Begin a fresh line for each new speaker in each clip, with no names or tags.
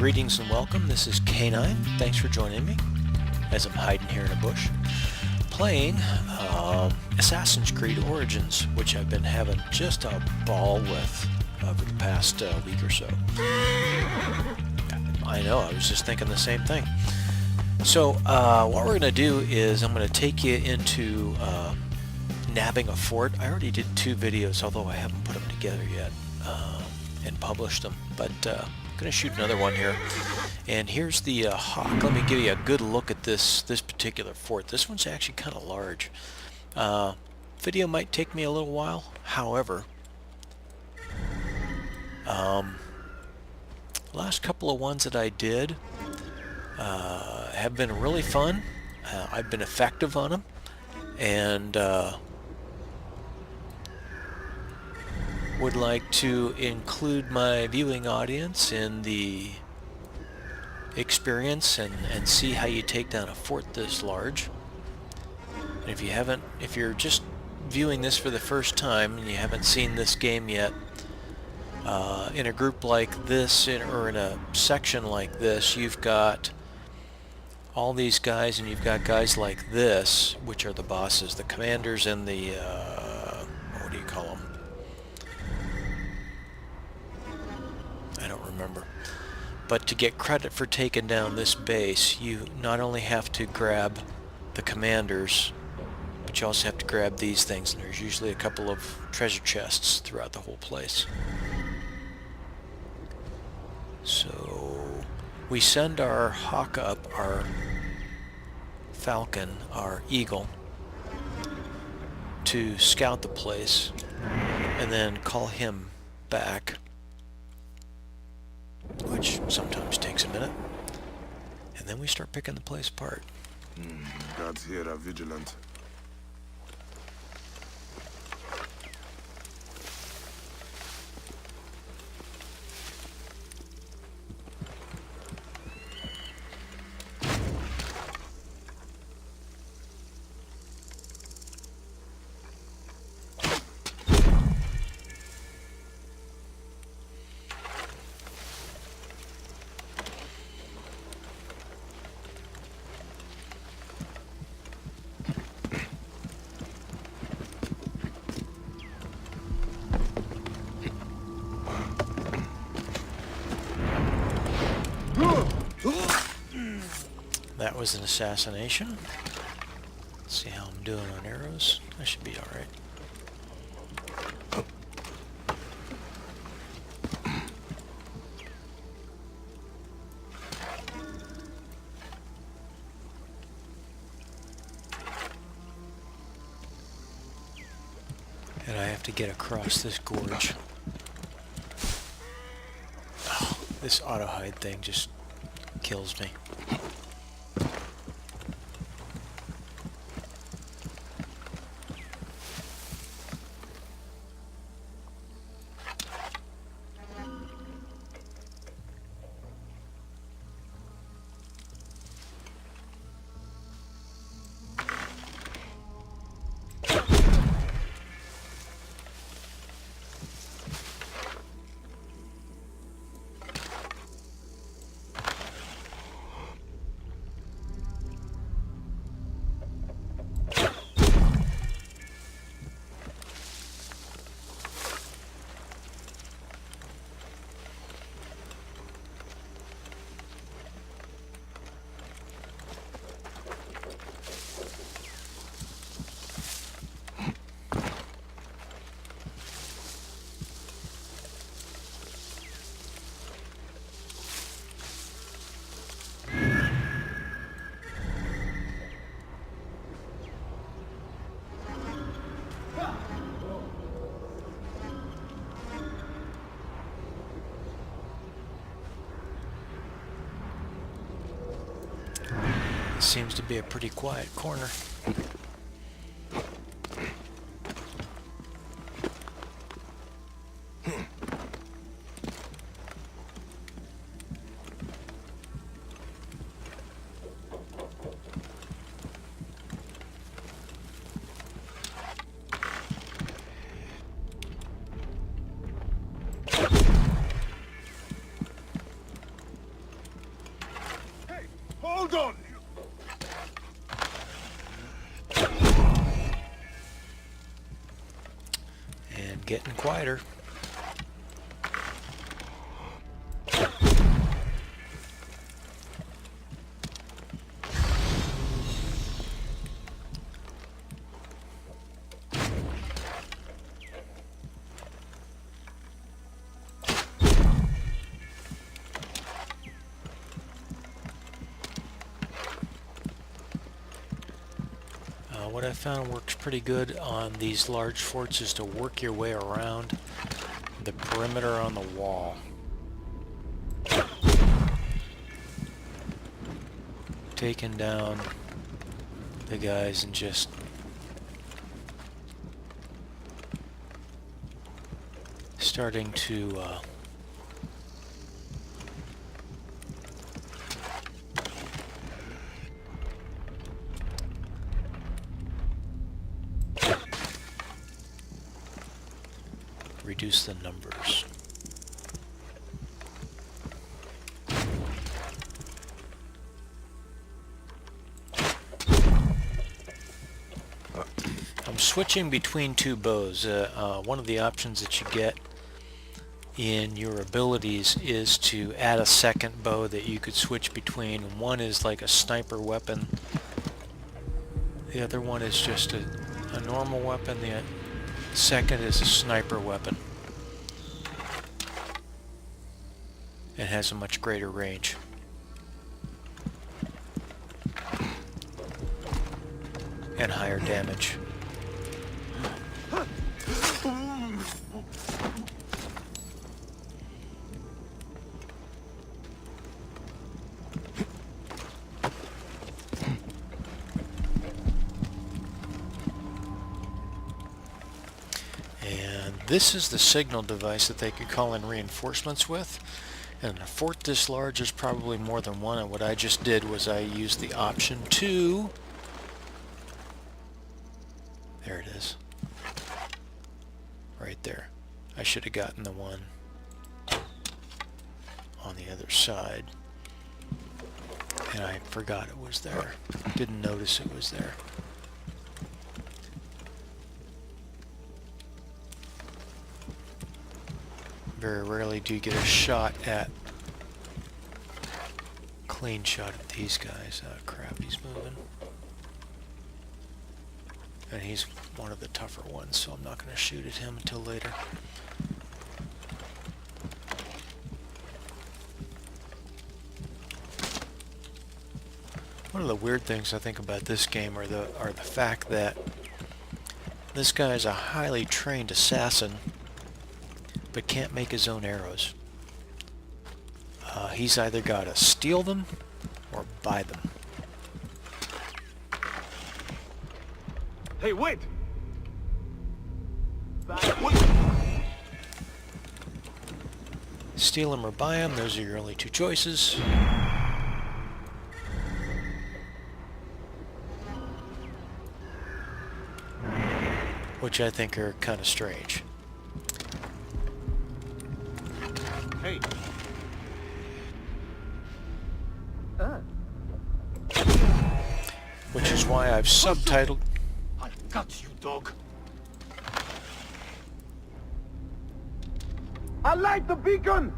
Greetings and welcome. This is K9. Thanks for joining me as I'm hiding here in a bush playing Assassin's Creed Origins, which I've been having just a ball with over the past week or so. I know, I was just thinking the same thing. So what we're going to do is I'm going to take you into nabbing a fort. I already did 2 videos, although I haven't put them together yet and published them, but I'm going to shoot another one here. And here's the hawk. Let me give you a good look at this particular fort. This one's actually kind of large. Video might take me a little while, however, last couple of ones that I did have been really fun. I've been effective on them, and would like to include my viewing audience in the experience and see how you take down a fort this large. And if you're just viewing this for the first time and you haven't seen this game yet, in a group like this, or in a section like this, you've got all these guys, and you've got guys like this, which are the bosses, the commanders, and the what do you call them? I don't remember. But to get credit for taking down this base, you not only have to grab the commanders, but you also have to grab these things, and there's usually a couple of treasure chests throughout the whole place. So we send our hawk up, our falcon, our eagle, to scout the place, and then call him back, which sometimes takes a minute, and then we start picking the place apart.
Guards here are vigilant.
That was an assassination. Let's see how I'm doing on arrows. I should be alright. And I have to get across this gorge. Oh, this auto-hide thing just kills me. Seems to be a pretty quiet corner. getting quieter. What I found works pretty good on these large forts is to work your way around the perimeter on the wall. Taking down the guys and just starting to reduce the numbers. I'm switching between two bows. One of the options that you get in your abilities is to add a second bow that you could switch between. One is like a sniper weapon. The other one is just a normal weapon. The second is a sniper weapon. It has a much greater range. And higher damage. And this is the signal device that they could call in reinforcements with. And a fort this large is probably more than one, and what I just did was I used the option 2. There it is. Right there. I should have gotten the one on the other side. And I forgot it was there. Didn't notice it was there. Very rarely do you get a shot at clean shot at these guys. Crap, he's moving. And he's one of the tougher ones, so I'm not going to shoot at him until later. One of the weird things I think about this game are the fact that this guy is a highly trained assassin, but can't make his own arrows. He's either got to steal them or buy them.
Hey, wait!
Steal them or buy them, those are your only two choices. Which I think are kind of strange.
Hey!
Which is why I've subtitled...
I got you, dog. I light the beacon!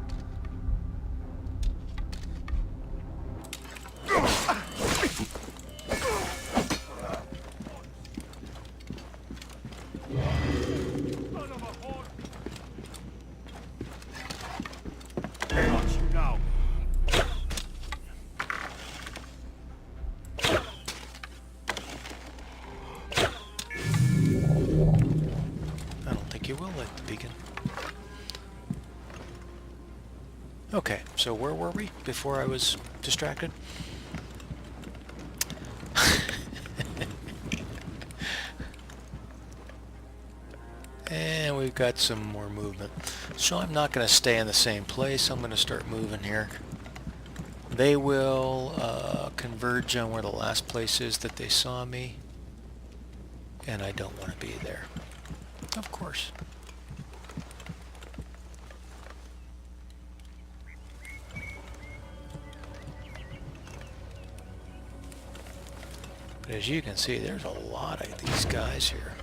Okay, so where were we before I was distracted? And we've got some more movement. So I'm not going to stay in the same place. I'm going to start moving here. They will converge on where the last place is that they saw me. And I don't want to be there. Of course. But as you can see, there's a lot of these guys here.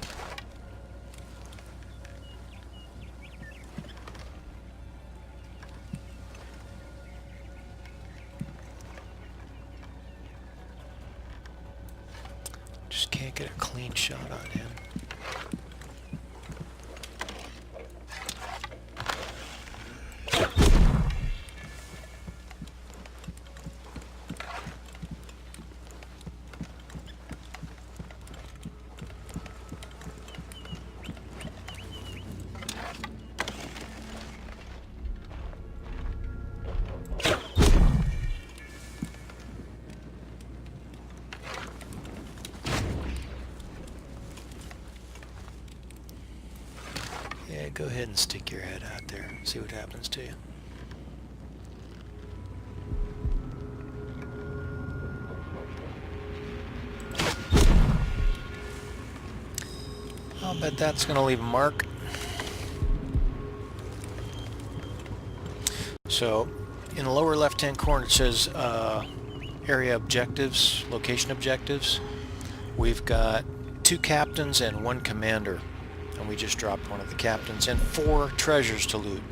Yeah, go ahead and stick your head out there. See what happens to you. I'll bet that's going to leave a mark. So, in the lower left-hand corner it says area objectives, location objectives. We've got 2 captains and 1 commander. And we just dropped one of the captains and 4 treasures to loot.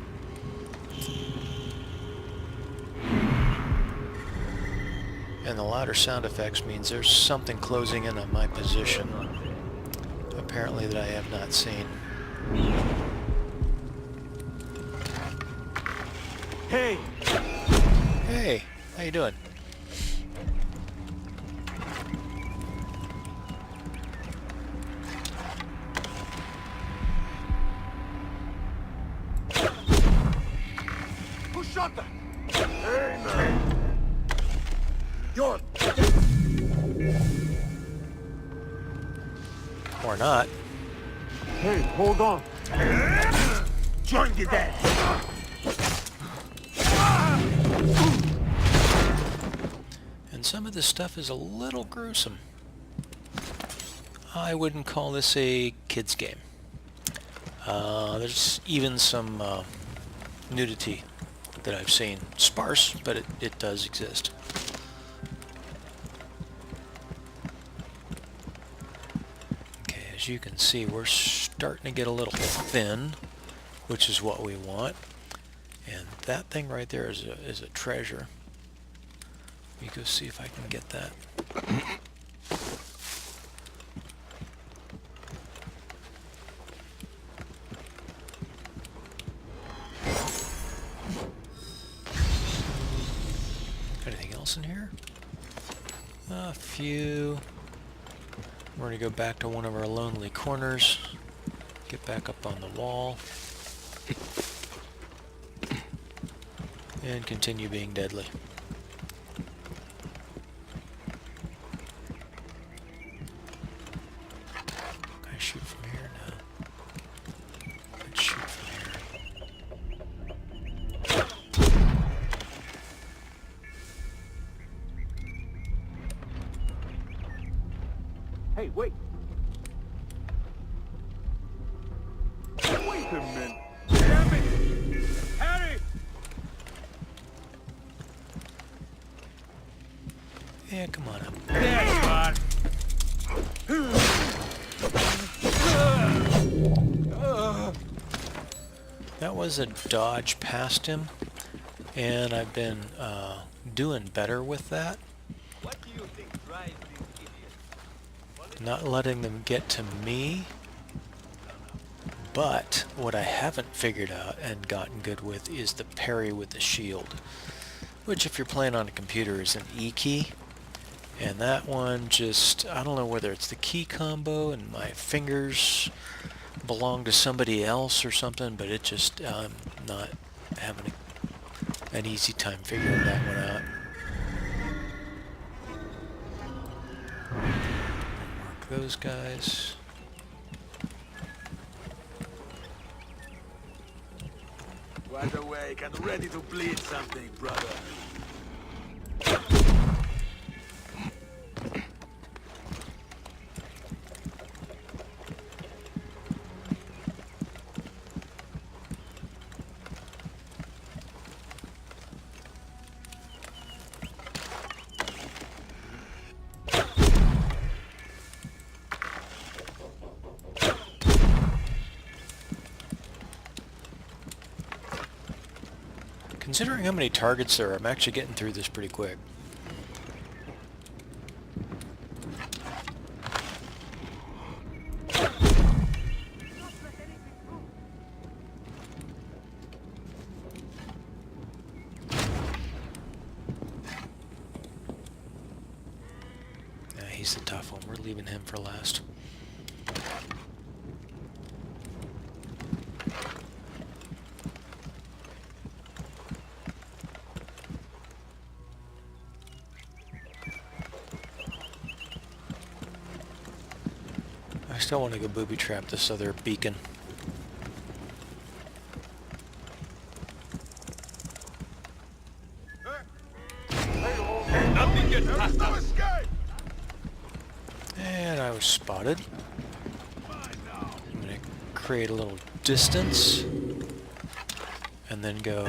And the louder sound effects means there's something closing in on my position. Apparently that I have not seen.
Hey!
Hey, how you doing?
Who shot that?
Hey, man.
You're...
Or not.
Hey, hold on. Join the dead.
And some of this stuff is a little gruesome. I wouldn't call this a kid's game. There's even some nudity that I've seen. Sparse, but it does exist. Okay, as you can see, we're starting to get a little thin, which is what we want. And that thing right there is a treasure. Let me go see if I can get that. Anything else in here? A few. We're going to go back to one of our lonely corners. Get back up on the wall. And continue being deadly. Can I shoot from here? No. Let's shoot from here.
Hey, wait. Wait a minute. Damn it! Harry!
Yeah, come on up.
There you are.
That was a dodge past him, and I've been doing better with that.
What do you think drives these idiots?
Not letting them get to me. But what I haven't figured out and gotten good with is the parry with the shield, which if you're playing on a computer is an E key. And that one just, I don't know whether it's the key combo and my fingers belong to somebody else or something, but it just, I'm not having an easy time figuring that one out. Mark those guys.
Wide awake and ready to bleed something, brother.
Considering how many targets there are, I'm actually getting through this pretty quick. Yeah, he's the tough one. We're leaving him for last. I still want to go booby trap this other beacon.
There is no escape!
And I was spotted. I'm going to create a little distance and then go.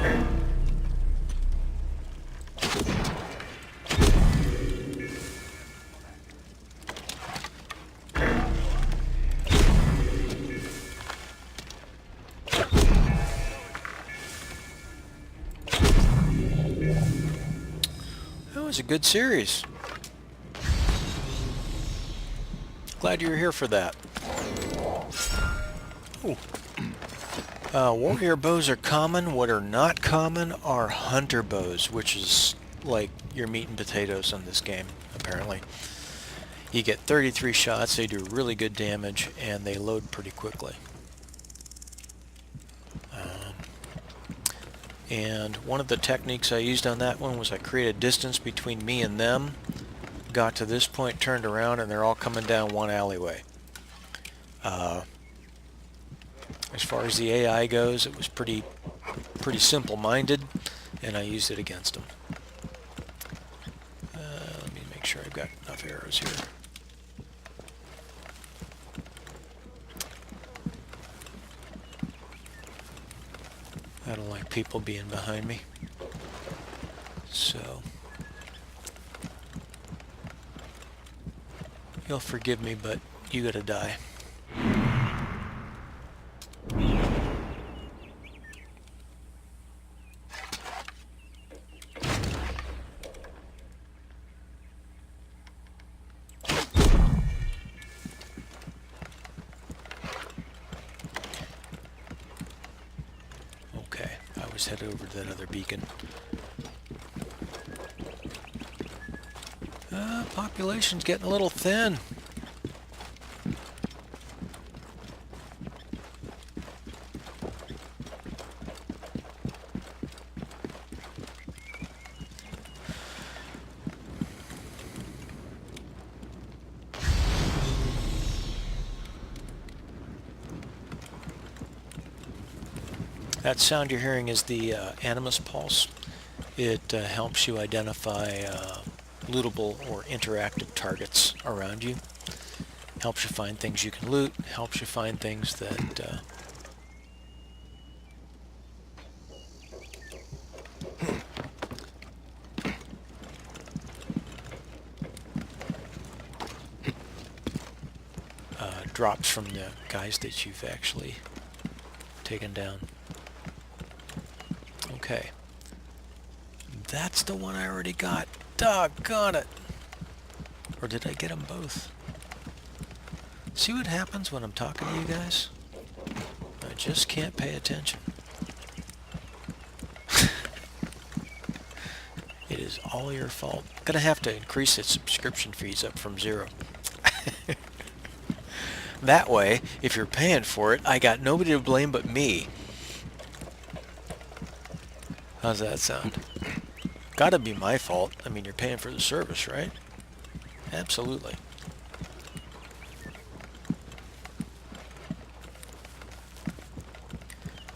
That was a good series. Glad you were here for that. Ooh. Warrior bows are common. What are not common are hunter bows, which is like your meat and potatoes in this game, apparently. You get 33 shots, they do really good damage, and they load pretty quickly. And one of the techniques I used on that one was I created distance between me and them, got to this point, turned around, and they're all coming down one alleyway. As far as the AI goes, it was pretty simple-minded, and I used it against them. Let me make sure I've got enough arrows here. I don't like people being behind me. So, you'll forgive me, but you gotta die. Okay, I was headed over to that other beacon. Population's getting a little thin. That sound you're hearing is the Animus Pulse. It helps you identify lootable or interactive targets around you. Helps you find things you can loot. Helps you find things that drops from the guys that you've actually taken down. Okay. That's the one I already got. Doggone it. Or did I get them both? See what happens when I'm talking to you guys? I just can't pay attention. It is all your fault. Gonna have to increase its subscription fees up from 0. That way, if you're paying for it, I got nobody to blame but me. How's that sound? Gotta be my fault. I mean, you're paying for the service, right? Absolutely.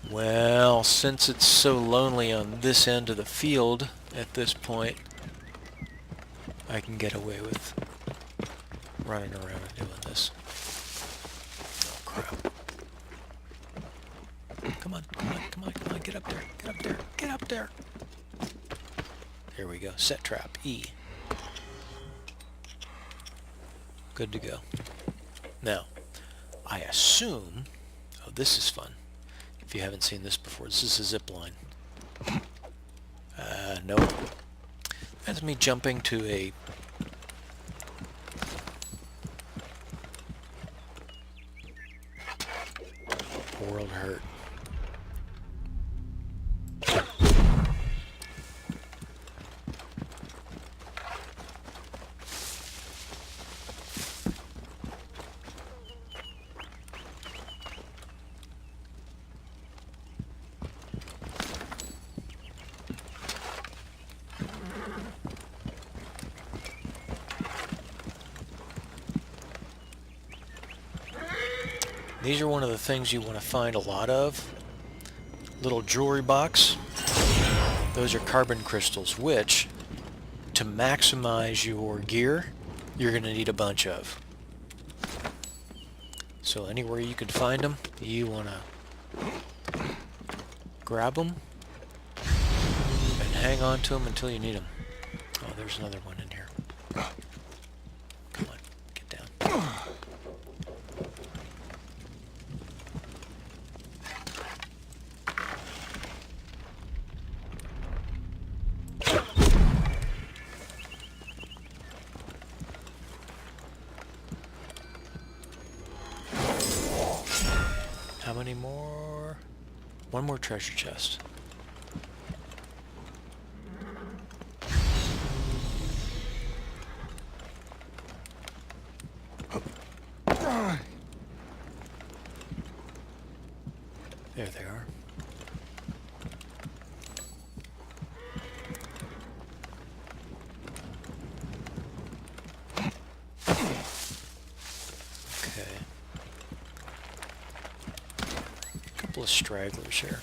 Well, since it's so lonely on this end of the field at this point, I can get away with running around and doing this. Oh, crap. Come on, come on, come on, come on, get up there, get up there, get up there. Here we go, set trap, E. Good to go. Now, I assume, oh, this is fun. If you haven't seen this before, this is a zip line. Nope. That's me jumping to a world hurt. These are one of the things you want to find a lot of. Little jewelry box. Those are carbon crystals, which to maximize your gear, you're going to need a bunch of. So anywhere you can find them, you want to grab them and hang on to them until you need them. Oh, there's another one in here. Come on, get down. How many more? One more treasure chest. There they are. Okay. A couple of stragglers here.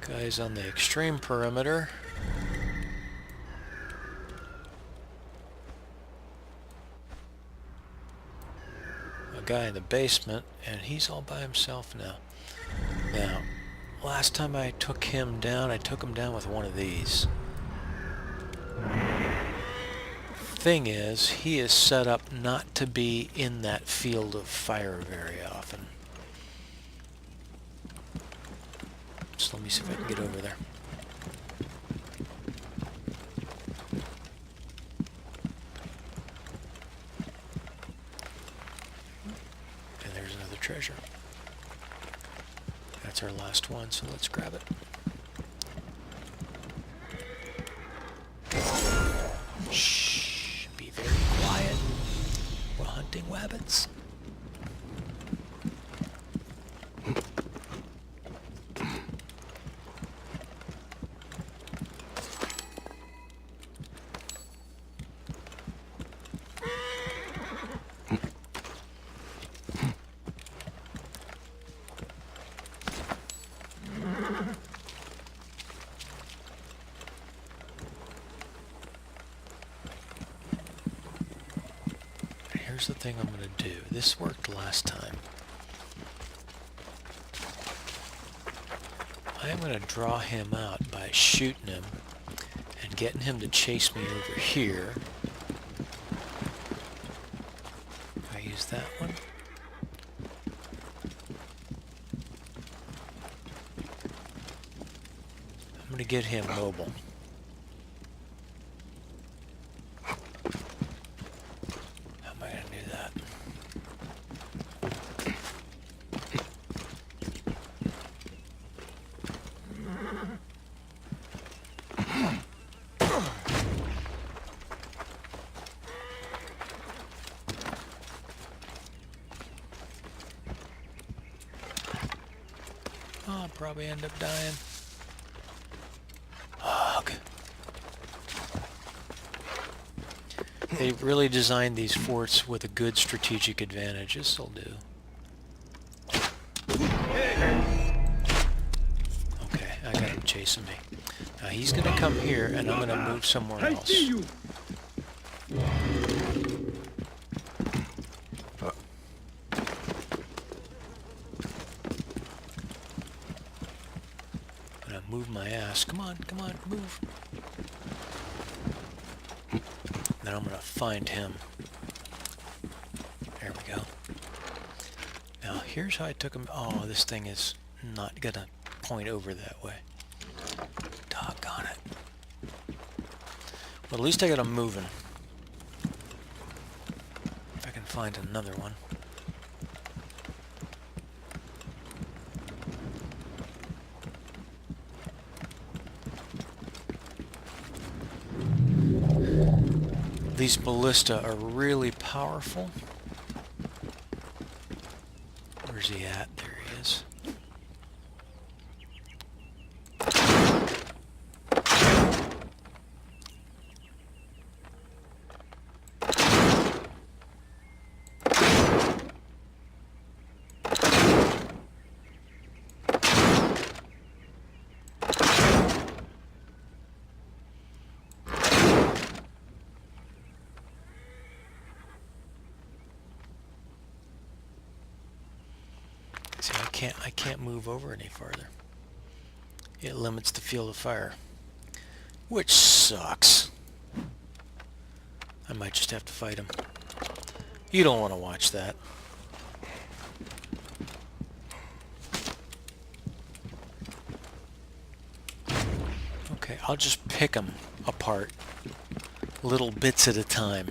Guys on the extreme perimeter. A guy in the basement, and he's all by himself now. Now, last time I took him down with one of these. Thing is, he is set up not to be in that field of fire very often. So let me see if I can get over there. And there's another treasure. That's our last one, so let's grab it. Shh, be very quiet. We're hunting rabbits. Here's the thing I'm going to do. This worked last time. I am going to draw him out by shooting him and getting him to chase me over here. I use that one. I'm going to get him mobile. I'll probably end up dying. Ugh. They really designed these forts with a good strategic advantage. This'll do. Okay, I got him chasing me. Now he's going to come here, and I'm going to move somewhere else. Move my ass. Come on, move. Then I'm going to find him. There we go. Now, here's how I took him. Oh, this thing is not going to point over that way. Doggone it. Well, at least I got him moving. If I can find another one. these ballista are really powerful. Where's he at? There he is. See, I can't move over any farther. It limits the field of fire, which sucks. I might just have to fight him. You don't want to watch that. Okay, I'll just pick them apart, little bits at a time.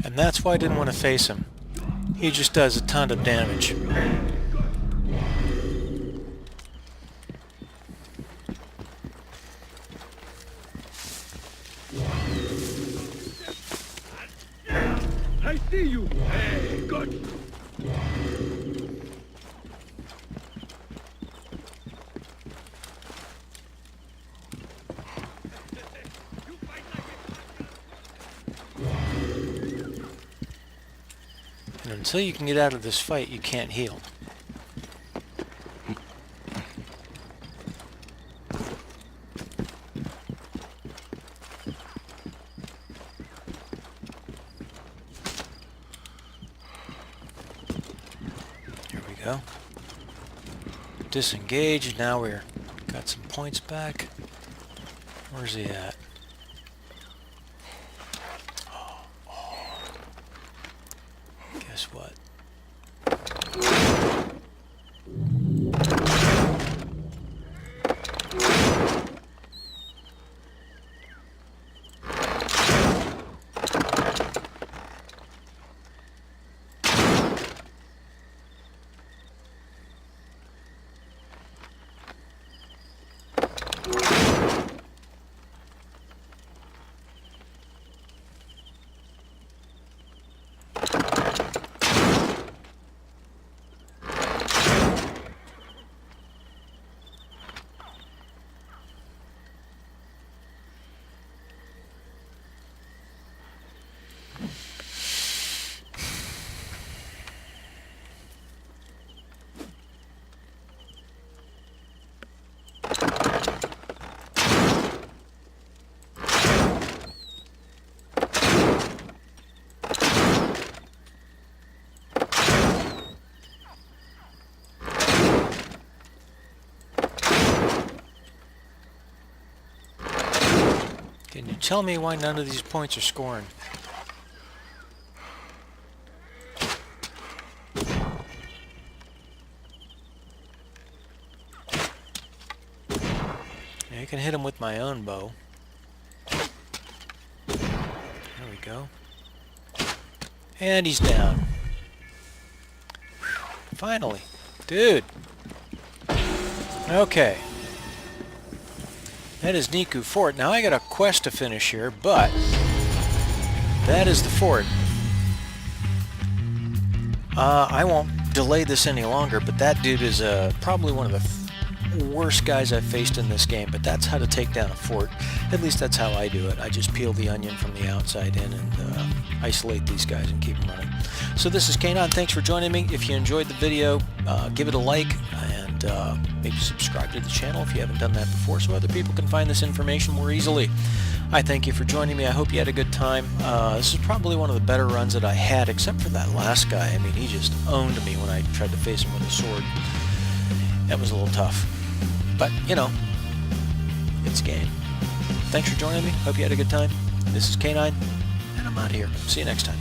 And that's why I didn't want to face him. He just does a ton of damage.
I see you. Hey, good.
And until you can get out of this fight, you can't heal. Here we go. Disengage. Now we're got some points back. Where's he at? Guess what? Can you tell me why none of these points are scoring? Yeah, I can hit him with my own bow. There we go. And he's down. Finally. Dude. Okay. That is Nickiou Fort. Now I got a quest to finish here, but that is the fort. I won't delay this any longer, but that dude is probably one of the worst guys I've faced in this game, but that's how to take down a fort. At least that's how I do it. I just peel the onion from the outside in and isolate these guys and keep them running. So this is Kanon. Thanks for joining me. If you enjoyed the video, give it a like and maybe subscribe to the channel if you haven't done that before so other people can find this information more easily. I thank you for joining me. I hope you had a good time. This is probably one of the better runs that I had, except for that last guy. I mean, he just owned me when I tried to face him with a sword. That was a little tough. But, you know, it's a game. Thanks for joining me. Hope you had a good time. This is K9, and I'm out of here. See you next time.